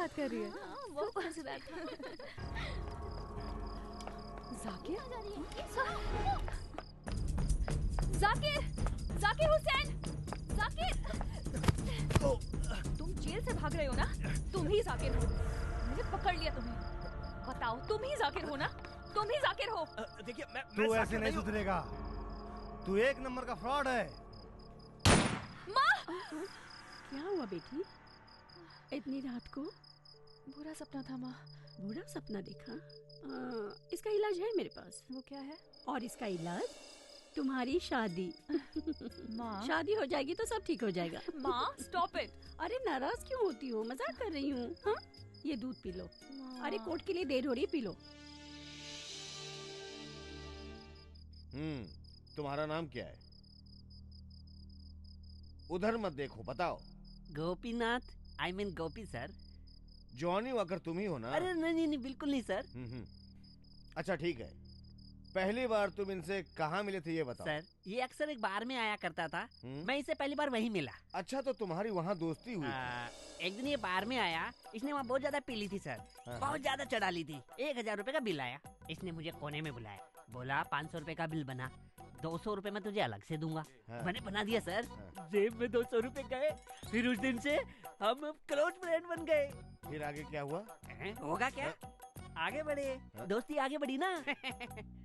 बात कर रही है? बहुत मजेदार था। जाकिर? जाकिर! जाकिर हुसैन! जाकिर! तुम जेल से भाग रहे हो ना? तुम ही जाकिर हो। मैंने पकड़ लिया तुम्हें। बताओ, तुम ही जाकिर हो ना? तुम ही जाकिर हो। देखिए मैं तू ऐसे नहीं सुधरेगा। तू एक नंबर का फ्रॉड है। माँ! क्या हुआ बेटी? इतनी रात को? बुरा सपना था माँ। बुरा सपना देखा? इसका इलाज है मेरे पास। वो क्या है? और इसका इलाज तुम्हारी शादी। माँ, शादी हो जाएगी तो सब ठीक हो जाएगा। माँ स्टॉप इट। अरे नाराज क्यों होती हो? मजाक कर रही हूँ। हाँ, ये दूध पी लो। अरे कोर्ट के लिए देर हो रही, पी लो। तुम्हारा नाम क्या है? उधर मत देखो, बताओ। Gopinath, I mean Gopi sir. Johnny walker तुम ही हो ना? अरे नहीं, बिल्कुल नहीं सर। अच्छा ठीक है, पहली बार तुम इनसे कहाँ मिले थे ये बताओ। सर, ये अक्सर एक बार में आया करता था। मैं इसे पहली बार वहीं मिला। अच्छा, तो तुम्हारी वहाँ दोस्ती हुई? एक दिन ये बार में आया, इसने वहाँ बहुत ज्यादा पी ली थी सर। बहुत ज्यादा चढ़ा ली थी। 1000 रुपए का बिल आया। इसने मुझे कोने में बुलाया, बोला 500 रुपए का बिल बना, 200 रुपए मैं तुझे अलग से दूंगा। मैंने बना दिया सर। जेब में 200 रुपए गए। फिर उस दिन से हम क्लोज फ्रेंड बन गए। फिर आगे क्या हुआ? होगा क्या, आगे बढ़े, दोस्ती आगे बढ़ी ना।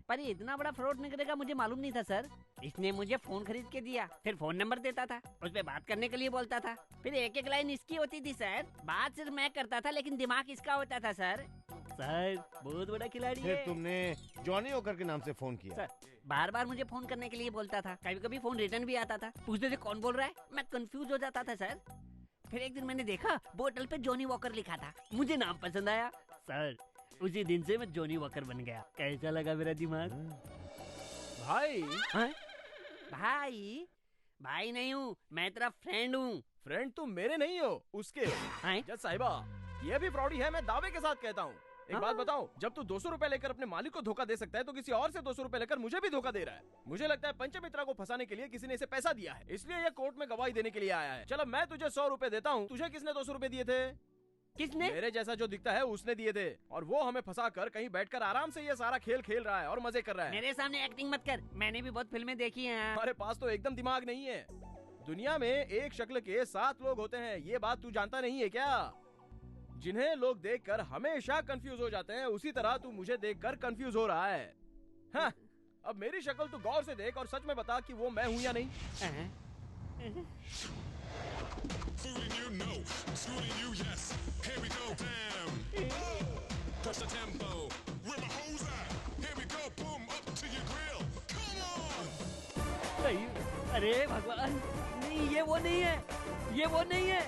पर ये इतना बड़ा फ्रॉड निकलेगा मुझे मालूम नहीं था सर। इसने मुझे फोन खरीद के दिया, फिर फोन नंबर देता था, उस पे बात करने के लिए बोलता था। फिर एक एक लाइन इसकी होती थी सर। बात सिर्फ मैं करता था, लेकिन दिमाग इसका होता था सर। सर बहुत बड़ा खिलाड़ी है। फिर तुमने जॉनी वॉकर के नाम से फोन किया? सर बार बार मुझे फोन करने के लिए बोलता था। कभी कभी फोन रिटर्न भी आता था। पूछते थे कौन बोल रहा है, मैं कंफ्यूज हो जाता था सर। फिर एक दिन मैंने देखा बोतल पे जॉनी वॉकर लिखा था। मुझे नाम पसंद आया सर। उसी दिन से मैं जॉनी वॉकर बन गया। कैसा लगा मेरा दिमाग? भाई। भाई? भाई नहीं हूँ, मैं तेरा फ्रेंड हूँ। फ्रेंड तुम मेरे नहीं हो, उसके हो। जज साहिबा, ये भी फ्रॉडी है, मैं दावे के साथ कहता हूँ। एक बात बताओ, जब तू 200 रुपए लेकर अपने मालिक को धोखा दे सकता है, तो किसी और से 200 रुपए लेकर मुझे भी धोखा दे रहा है। मुझे लगता है पंचमित्रा को फंसाने के लिए किसी ने इसे पैसा दिया है, इसलिए ये कोर्ट में गवाही देने के लिए आया है। चलो मैं तुझे 100 रुपए देता हूँ। तुझे किसने 200 रुपए दिए थे? किसने? मेरे जैसा जो दिखता है उसने दिए थे, और वो हमें फंसा कर कहीं बैठकर आराम से ये सारा खेल खेल रहा है और मजे कर रहा है। मेरे सामने एक्टिंग मत कर, मैंने भी बहुत फिल्में देखी हैं। हमारे पास तो एकदम दिमाग नहीं है। दुनिया में एक शक्ल के 7 लोग होते हैं, ये बात तू जानता नहीं है क्या? जिन्हें लोग देखकर हमेशा कंफ्यूज हो जाते हैं, उसी तरह तू मुझे देखकर कंफ्यूज हो रहा है। हाँ, अब मेरी शक्ल तू गौर से देख और सच में बता कि वो मैं हूँ या नहीं। Fooling you, no. Schooling you, yes. Here we go, damn. Push the tempo. Where my hoes at? Here we go, boom, up to your grill. Come on. अरे भगवान, नहीं ये वो नहीं है, ये वो नहीं है।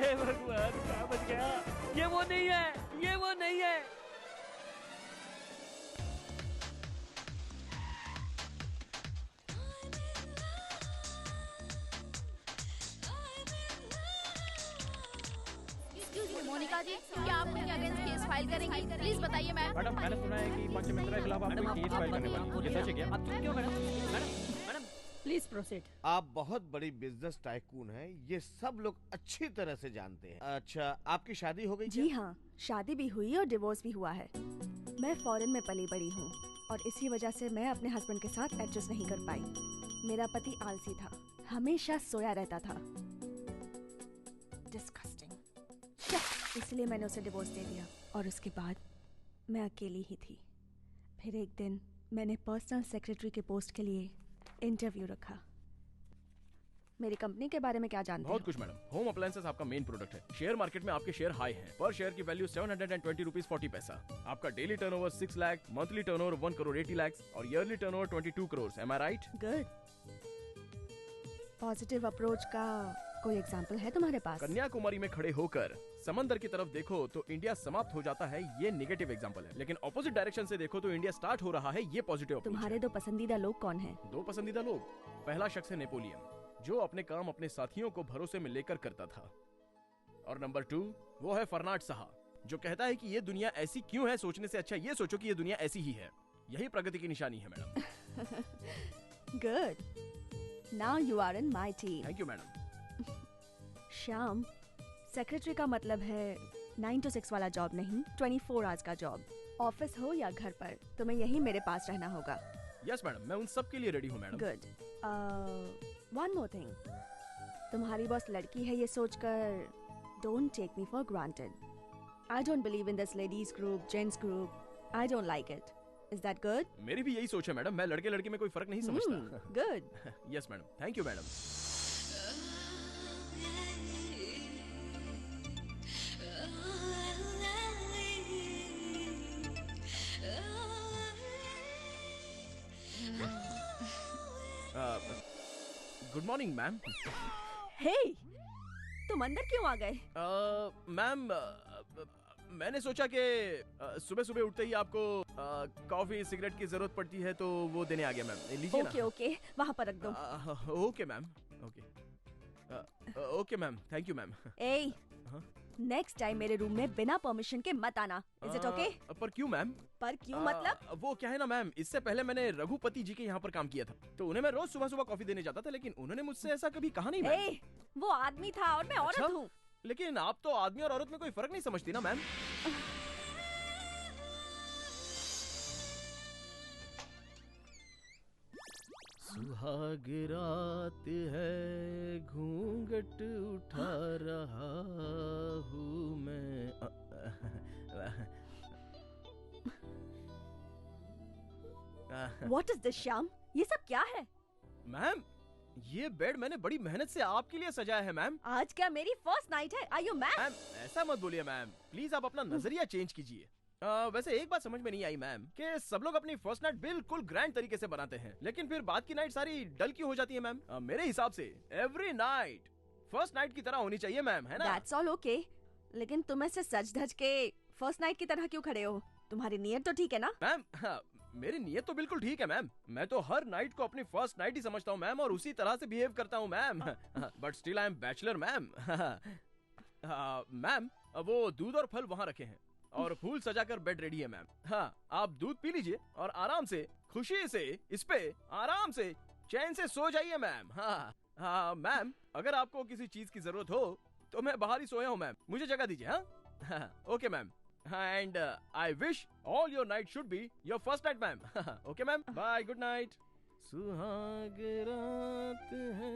हे भगवान, क्या बच गया? ये वो नहीं है, ये वो नहीं है। मोनिका जी, क्या आप मेरे अगेंस्ट केस फाइल करेंगी? प्लीज बताइए मैम। मैडम, मैंने सुना है कि पंचमित्रा के खिलाफ आपने केस फाइल करने वाले, ये सच है क्या? आप चुप क्यों मैडम? Madam please proceed. आप बहुत बड़ी बिजनेस टाइकून हैं, ये सब लोग अच्छी तरह से जानते हैं। अच्छा, आपकी शादी हो गई? जी हाँ, शादी भी हुई और डिवोर्स भी हुआ है। मैं फॉरेन में पली बड़ी हूँ और इसी वजह से मैं अपने हस्बैंड के साथ एडजस्ट नहीं कर पाई। मेरा पति आलसी था, हमेशा सोया रहता था। डिस्गस्टिंग। इसलिए मैंने उसे डिवोर्स दे दिया और उसके बाद मैं अकेली ही थी। फिर एक दिन मैंने पर्सनल सेक्रेटरी के पोस्ट के लिए इंटरव्यू रखा। मेरी कंपनी के बारे में क्या जानते हैं? बहुत कुछ मैडम। होम अप्लायंसेस आपका मेन प्रोडक्ट है। शेयर मार्केट में आपके शेयर हाई हैं। पर शेयर की वैल्यू 720 रुपीज 40 पैसा। आपका daily turnover 6 lakh, monthly turnover 1 crore 80 lakh और ईयरली टर्नओवर 22 करोड़। एम आई राइट? गुड। पॉजिटिव अप्रोच का कोई एग्जाम्पल है तुम्हारे पास? कन्याकुमारी में खड़े होकर समंदर की तरफ देखो तो इंडिया समाप्त हो जाता है, ये नेगेटिव एग्जांपल है। लेकिन ऑपोजिट डायरेक्शन से देखो तो इंडिया स्टार्ट हो रहा है, ये पॉजिटिव। तुम्हारे 2 पसंदीदा लोग कौन हैं? 2 पसंदीदा लोग, पहला शख्स है नेपोलियन, जो अपने काम अपने साथियों को भरोसे में लेकर करता था। और नंबर 2 वो है फरनाड साहा, जो कहता है कि ये दुनिया ऐसी क्यों है, सोचने से अच्छा ये सोचो कि ये दुनिया ऐसी ही है। यही प्रगति की निशानी है madam. Good. Now you are in my team. Thank you madam. Shyam, secretary का मतलब है 9 to 6 वाला जॉब नहीं, 24 आवर्स का जॉब। ऑफिस हो या घर पर, तुम्हें यहीं मेरे पास रहना होगा। यस मैडम, मैं उन सब के लिए रेडी हूँ madam. Good. One more thing, तुम्हारी बॉस लड़की है ये सोचकर don't take me for granted. I don't believe in this ladies group, gents group. I don't like it. Is that good? मेरी भी यही सोच है मैडम, मैं लड़के लड़की में कोई फर्क नहीं समझता। Good. Yes madam, thank you madam. Good morning ma'am. Hey, तुम अंदर क्यों आ गए? मैम, मैंने सोचा कि सुबह सुबह उठते ही आपको कॉफी सिगरेट की जरूरत पड़ती है, तो वो देने आ गया मैम। लीजिए ओके ओके, वहाँ पर रख दो। Okay ma'am, okay okay ma'am, thank you ma'am. A, next time मेरे रूम में बिना परमिशन के मत आना। Is it okay? पर क्यों मैम? पर क्यों मतलब? वो क्या है ना मैम, इससे पहले मैंने रघुपति जी के यहाँ पर काम किया था, तो उन्हें मैं रोज सुबह सुबह कॉफी देने जाता था, लेकिन उन्होंने मुझसे ऐसा कभी कहा नहीं मैम। ए, वो आदमी था और मैं औरत अच्छा? हूँ। लेकिन आप तो आदमी और औरत में कोई फर्क नहीं समझती ना मैम। सुहाग रात है, घूंघट उठा रहा हूँ मैं। What is this Shyam? ये सब क्या है? मैम, ये बेड मैंने बड़ी मेहनत से आपके लिए सजाया है मैम। आज क्या मेरी फर्स्ट नाइट है? Are you mad? मैम, ऐसा मत बोलिए मैम, प्लीज आप अपना नजरिया चेंज कीजिए। वैसे एक बात समझ में नहीं आई मैम, कि सब लोग अपनी फर्स्ट नाइट बिल्कुल ग्रैंड तरीके से बनाते हैं, लेकिन फिर बाद की नाइट सारी डल क्यों हो जाती है मैम? मेरे हिसाब से एवरी नाइट फर्स्ट नाइट की तरह होनी चाहिए मैम, है ना? दैट्स ऑल ओके, लेकिन तुम ऐसे सज धज के फर्स्ट नाइट की तरह क्यों खड़े हो? तुम्हारी नीयत तो ठीक है ना? मैम, मेरी नीयत तो बिल्कुल ठीक है मैम, मैं तो हर नाइट को अपनी फर्स्ट नाइट ही समझता हूँ मैम, और उसी तरह से बिहेव करता हूँ ma'am. But still I am bachelor ma'am. Ma'am, वो दूध और फल वहाँ रखे हैं, और फूल सजाकर बेड रेडी है मैम। हाँ, आप दूध पी लीजिए और आराम से, खुशी से इस पे आराम से चैन से सो जाइए मैम। हाँ मैम, अगर आपको किसी चीज की जरूरत हो तो मैं बाहर ही सोया हूँ मैम, मुझे जगह दीजिए। हाँ, okay ma'am, and I wish all your night should be your first night ma'am. Okay ma'am, bye, good night. सुहाग रात है।